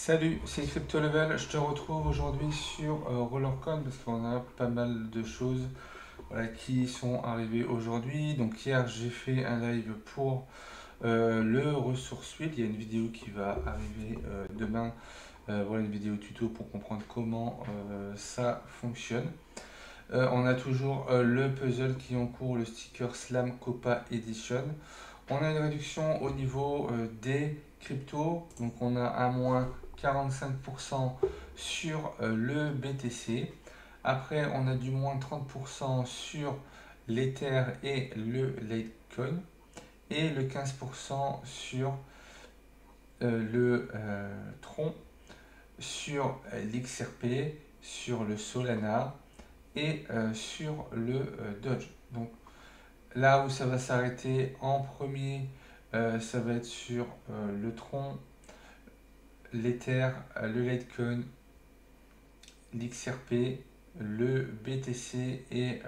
Salut, c'est Crypto Level. Je te retrouve aujourd'hui sur Rollercoin parce qu'on a pas mal de choses voilà, qui sont arrivées aujourd'hui. Donc hier j'ai fait un live pour le ressource Wheel. Il y a une vidéo qui va arriver demain. Voilà une vidéo tuto pour comprendre comment ça fonctionne. On a toujours le puzzle qui est en cours, le sticker Slam Copa Edition. On a une réduction au niveau des cryptos, donc on a un moins 45% sur le BTC. Après, on a du moins 30% sur l'Ether et le Litecoin et le 15% sur le Tron, sur l'XRP, sur le Solana et sur le Doge. Donc là où ça va s'arrêter en premier, ça va être sur le Tron, l'Ether, le Litecoin, l'XRP, le BTC et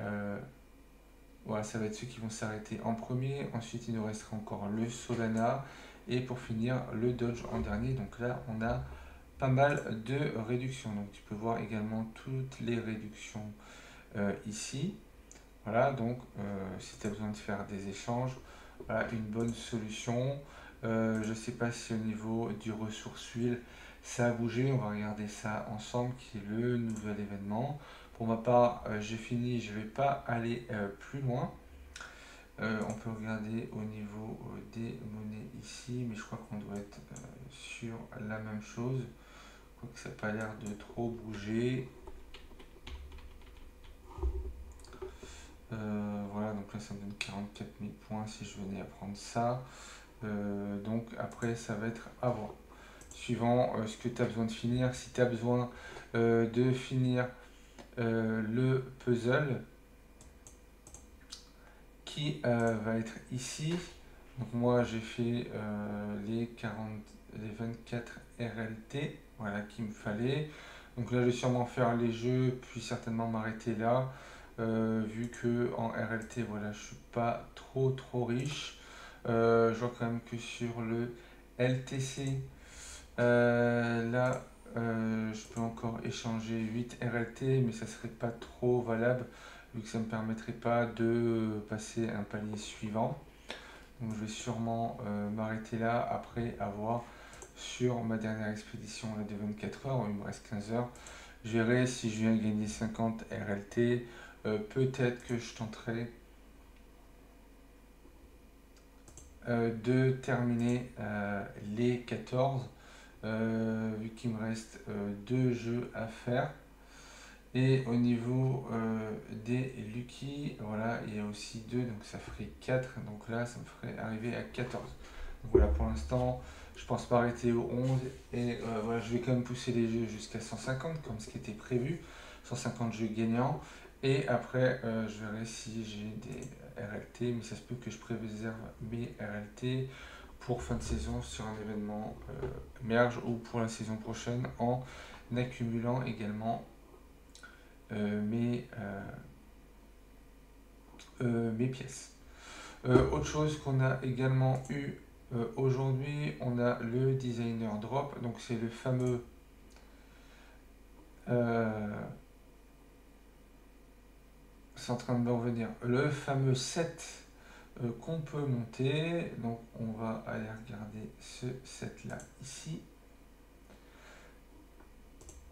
voilà, ça va être ceux qui vont s'arrêter en premier. Ensuite, il nous restera encore le Solana et pour finir le Doge en dernier. Donc là, on a pas mal de réductions. Donc tu peux voir également toutes les réductions ici. Voilà, donc si tu as besoin de faire des échanges, voilà une bonne solution. Je ne sais pas si au niveau du ressource huile, ça a bougé. On va regarder ça ensemble, qui est le nouvel événement. Pour ma part, j'ai fini, je ne vais pas aller plus loin. On peut regarder au niveau des monnaies ici, mais je crois qu'on doit être sur la même chose. Je crois que ça n'a pas l'air de trop bouger. Voilà, donc là ça me donne 44 000 points si je venais à prendre ça. Donc après ça va être à voir. Suivant ce que tu as besoin de finir. Si tu as besoin de finir le puzzle qui va être ici. Donc moi j'ai fait les 24 RLT voilà, qu'il me fallait. Donc là je vais sûrement faire les jeux puis certainement m'arrêter là. Vu que en RLT voilà je suis pas trop riche. Je vois quand même que sur le LTC là je peux encore échanger 8 RLT mais ça serait pas trop valable vu que ça ne me permettrait pas de passer un palier suivant. Donc je vais sûrement m'arrêter là après avoir sur ma dernière expédition là, de 24 heures, il me reste 15 heures. Je verrai si je viens de gagner 50 RLT. Peut-être que je tenterai de terminer les 14 vu qu'il me reste deux jeux à faire. Et au niveau des Lucky, voilà, il y a aussi 2, donc ça ferait 4. Donc là, ça me ferait arriver à 14. Donc voilà, pour l'instant, je pense m'arrêter au 11. Et voilà, je vais quand même pousser les jeux jusqu'à 150, comme ce qui était prévu. 150 jeux gagnants. Et après, je verrai si j'ai des RLT. Mais ça se peut que je préserve mes RLT pour fin de saison sur un événement merge ou pour la saison prochaine en accumulant également mes pièces. Autre chose qu'on a également eu aujourd'hui, on a le designer drop, donc c'est le fameux c'est en train de me revenir, le fameux set qu'on peut monter. Donc on va aller regarder ce set là ici.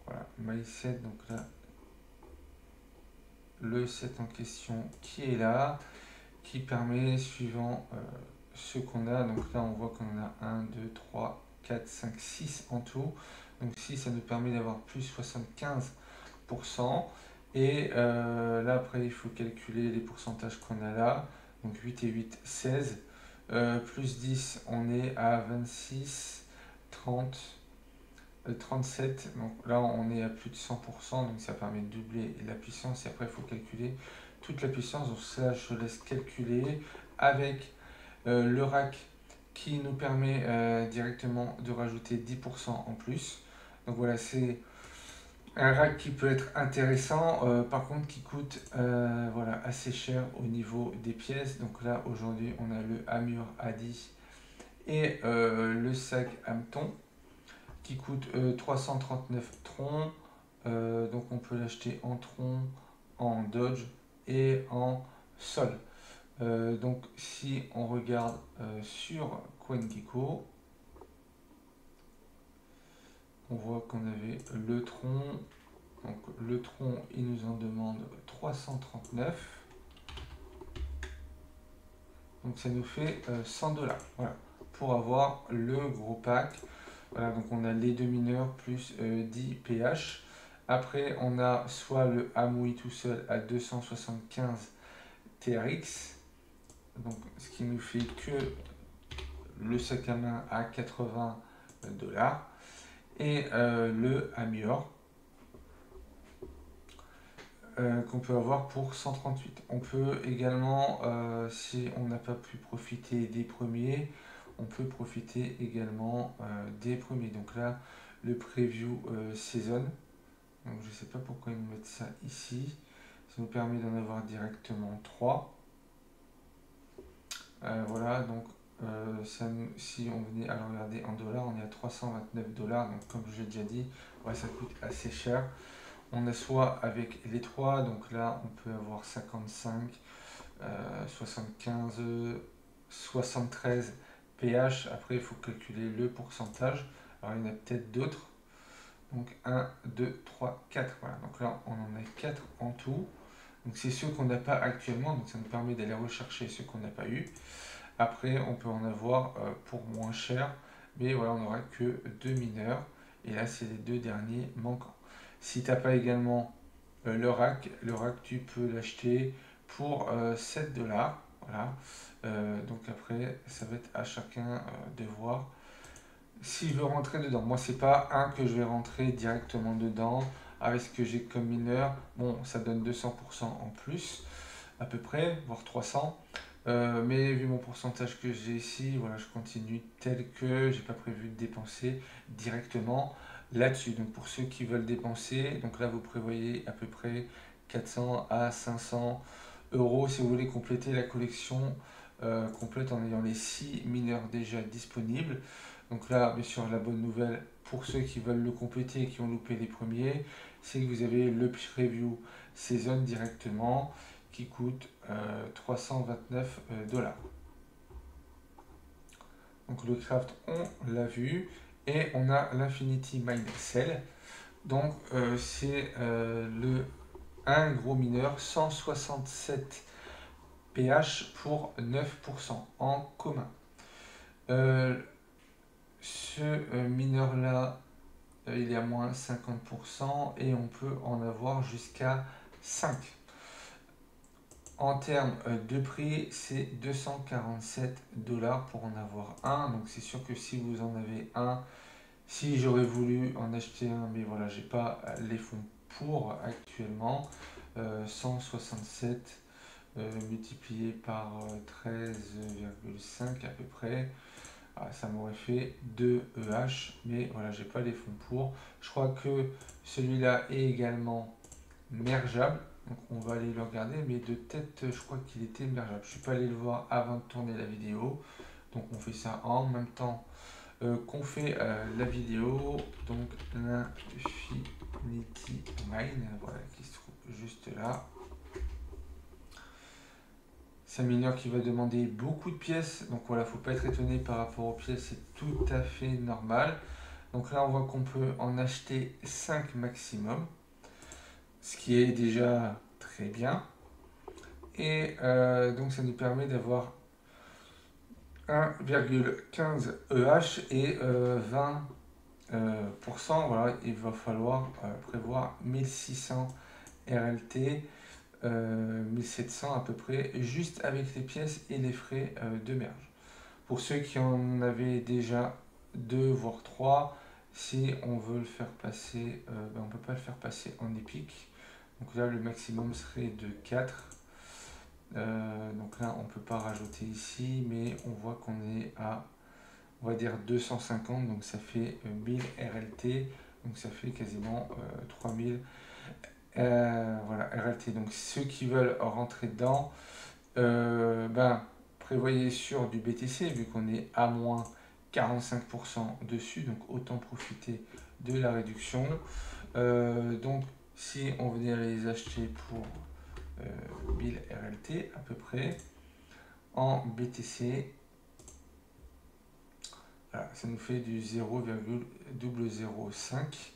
Voilà, my set, donc là le set en question qui est là, qui permet, suivant ce qu'on a, donc là on voit qu'on a 1, 2, 3, 4, 5, 6 en tout. Donc 6, ça nous permet d'avoir plus 75%. Et là après il faut calculer les pourcentages qu'on a là. Donc 8 et 8, 16. Plus 10, on est à 26, 30, 37. Donc là on est à plus de 100%. Donc ça permet de doubler la puissance. Et après il faut calculer toute la puissance. Donc ça je laisse calculer avec le rack qui nous permet directement de rajouter 10% en plus. Donc voilà, c'est un rack qui peut être intéressant, par contre qui coûte voilà, assez cher au niveau des pièces. Donc là aujourd'hui on a le Amur Adi et le sac Hameton qui coûte 339 troncs. Donc on peut l'acheter en tronc, en Dodge et en Sol. Donc si on regarde sur CoinGecko, on voit qu'on avait le tronc. Donc le tronc, il nous en demande 339. Donc ça nous fait 100 $. Voilà, pour avoir le gros pack. Voilà, donc on a les deux mineurs plus 10 PH. Après, on a soit le Amouille tout seul à 275 TRX, donc ce qui nous fait que le sac à main à 80 $, et le Amior qu'on peut avoir pour 138. On peut également, si on n'a pas pu profiter des premiers, on peut profiter également des premiers. Donc là, le preview season. Donc je ne sais pas pourquoi ils nous mettent ça ici. Ça nous permet d'en avoir directement 3. Voilà, donc si on venait à le regarder en dollars, on est à 329 $. Donc comme j'ai déjà dit, ouais, ça coûte assez cher. On a soit avec les 3, donc là on peut avoir 55, 75, 73 pH. Après il faut calculer le pourcentage. Alors il y en a peut-être d'autres. Donc 1, 2, 3, 4. Voilà. Donc là on en a 4 en tout. Donc c'est ceux qu'on n'a pas actuellement. Donc ça nous permet d'aller rechercher ceux qu'on n'a pas eu. Après on peut en avoir pour moins cher. Mais voilà, on n'aura que 2 mineurs. Et là c'est les 2 derniers manquants. Si tu n'as pas également le rack tu peux l'acheter pour 7 $. Voilà. Donc après, ça va être à chacun de voir si je veux rentrer dedans. Moi, c'est pas un que je vais rentrer directement dedans avec ce que j'ai comme mineur. Bon, ça donne 200% en plus, à peu près, voire 300. Mais vu mon pourcentage que j'ai ici, voilà, je continue tel que j'ai pas prévu de dépenser directement là-dessus. Donc pour ceux qui veulent dépenser, donc là vous prévoyez à peu près 400 à 500 € si vous voulez compléter la collection complète en ayant les 6 mineurs déjà disponibles. Donc là, bien sûr, la bonne nouvelle pour ceux qui veulent le compléter et qui ont loupé les premiers, c'est que vous avez le preview season directement qui coûte 329 $. Donc le craft, on l'a vu. Et on a l'Infinity Mine Cell. Donc c'est un gros mineur, 167 pH pour 9% en commun. Ce mineur-là, il est à moins 50% et on peut en avoir jusqu'à 5. En termes de prix, c'est 247 $ pour en avoir un. Donc c'est sûr que si vous en avez un, si j'aurais voulu en acheter un, mais voilà, j'ai pas les fonds pour actuellement, 167 multiplié par 13,5 à peu près, ça m'aurait fait 2 EH, mais voilà, j'ai pas les fonds pour. Je crois que celui-là est également mergeable, donc on va aller le regarder, mais de tête, je crois qu'il était mergeable. Je suis pas allé le voir avant de tourner la vidéo, donc on fait ça en même temps qu'on fait la vidéo. Donc l'Infinity Mine, voilà, qui se trouve juste là. C'est un mineur qui va demander beaucoup de pièces, donc voilà, faut pas être étonné par rapport aux pièces, c'est tout à fait normal. Donc là on voit qu'on peut en acheter 5 maximum, ce qui est déjà très bien. Et donc ça nous permet d'avoir 1,15 EH et 20%. Voilà, il va falloir prévoir 1600 RLT, 1700 à peu près, juste avec les pièces et les frais de merge. Pour ceux qui en avaient déjà 2 voire 3, si on veut le faire passer, on ne peut pas le faire passer en épique. Donc là, le maximum serait de 4. Donc là, on ne peut pas rajouter ici, mais on voit qu'on est à, on va dire 250, donc ça fait 1000 RLT, donc ça fait quasiment 3000 voilà, RLT. Donc ceux qui veulent rentrer dedans, prévoyez sur du BTC, vu qu'on est à moins 45% dessus, donc autant profiter de la réduction. Donc si on venait les acheter pour Bill RLT à peu près en BTC, voilà, ça nous fait du 0,005.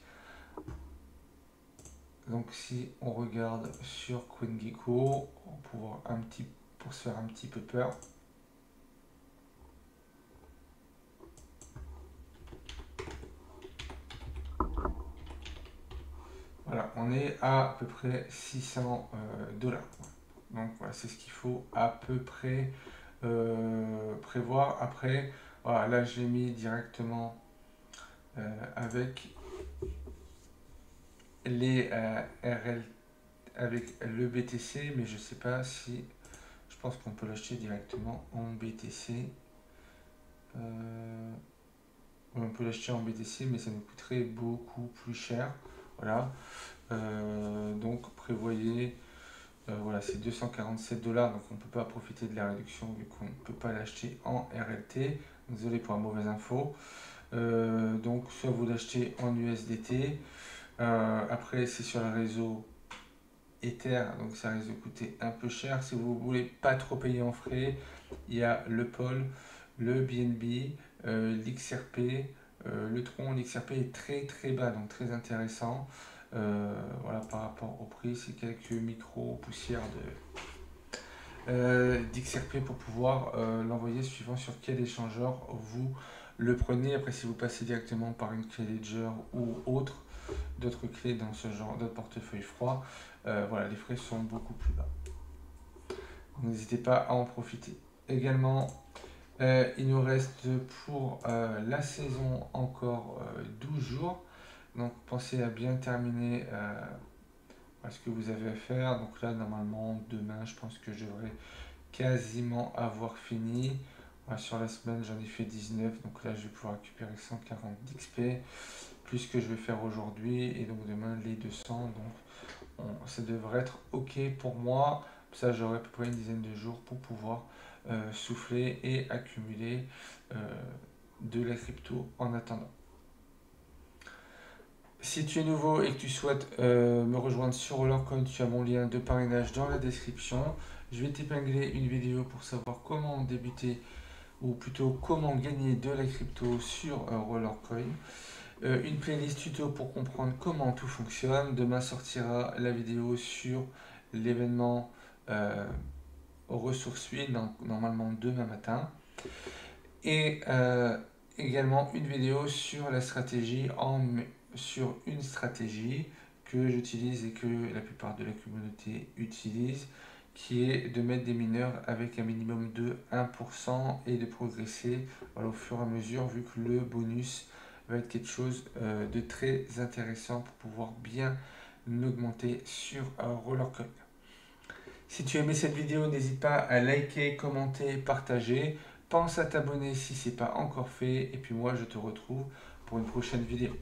Donc si on regarde sur CoinGecko, pour se faire un petit peu peur. Voilà, on est à peu près 600 dollars. Donc voilà, c'est ce qu'il faut à peu près prévoir. Après, voilà, là j'ai mis directement avec les RL, avec le BTC, mais je sais pas si, je pense qu'on peut l'acheter directement en BTC. On peut l'acheter en BTC, mais ça nous coûterait beaucoup plus cher. Voilà. Donc prévoyez, voilà, c'est 247 dollars, donc on ne peut pas profiter de la réduction vu qu'on ne peut pas l'acheter en RLT. Désolé pour la mauvaise info. Donc soit vous l'achetez en USDT. Après c'est sur le réseau Ether, donc ça risque de coûter un peu cher. Si vous voulez pas trop payer en frais, il y a le POL, le BNB, l'XRP, le Tron. L'XRP est très très bas, donc très intéressant. Voilà, par rapport au prix, c'est quelques micro poussières d'XRP pour pouvoir l'envoyer suivant sur quel échangeur vous le prenez. Après, si vous passez directement par une clé Ledger ou autre, d'autres clés dans ce genre de portefeuille froid, voilà, les frais sont beaucoup plus bas. N'hésitez pas à en profiter. Également, il nous reste pour la saison encore 12 jours. Donc pensez à bien terminer ce que vous avez à faire. Donc là, normalement, demain, je pense que je devrais quasiment avoir fini. Sur la semaine, j'en ai fait 19. Donc là, je vais pouvoir récupérer 140 d'XP. Plus ce que je vais faire aujourd'hui. Et donc demain, les 200. Donc ça devrait être OK pour moi. Ça, j'aurai à peu près une dizaine de jours pour pouvoir souffler et accumuler de la crypto en attendant. Si tu es nouveau et que tu souhaites me rejoindre sur Rollercoin, tu as mon lien de parrainage dans la description. Je vais t'épingler une vidéo pour savoir comment débuter ou plutôt comment gagner de la crypto sur Rollercoin. Une playlist tuto pour comprendre comment tout fonctionne. Demain sortira la vidéo sur l'événement ressources huile, normalement demain matin. Et également une vidéo sur la stratégie sur une stratégie que j'utilise et que la plupart de la communauté utilise, qui est de mettre des mineurs avec un minimum de 1% et de progresser au fur et à mesure, vu que le bonus va être quelque chose de très intéressant pour pouvoir bien augmenter sur Rollercoin. Si tu as aimé cette vidéo, n'hésite pas à liker, commenter, partager. Pense à t'abonner si ce n'est pas encore fait. Et puis moi, je te retrouve pour une prochaine vidéo.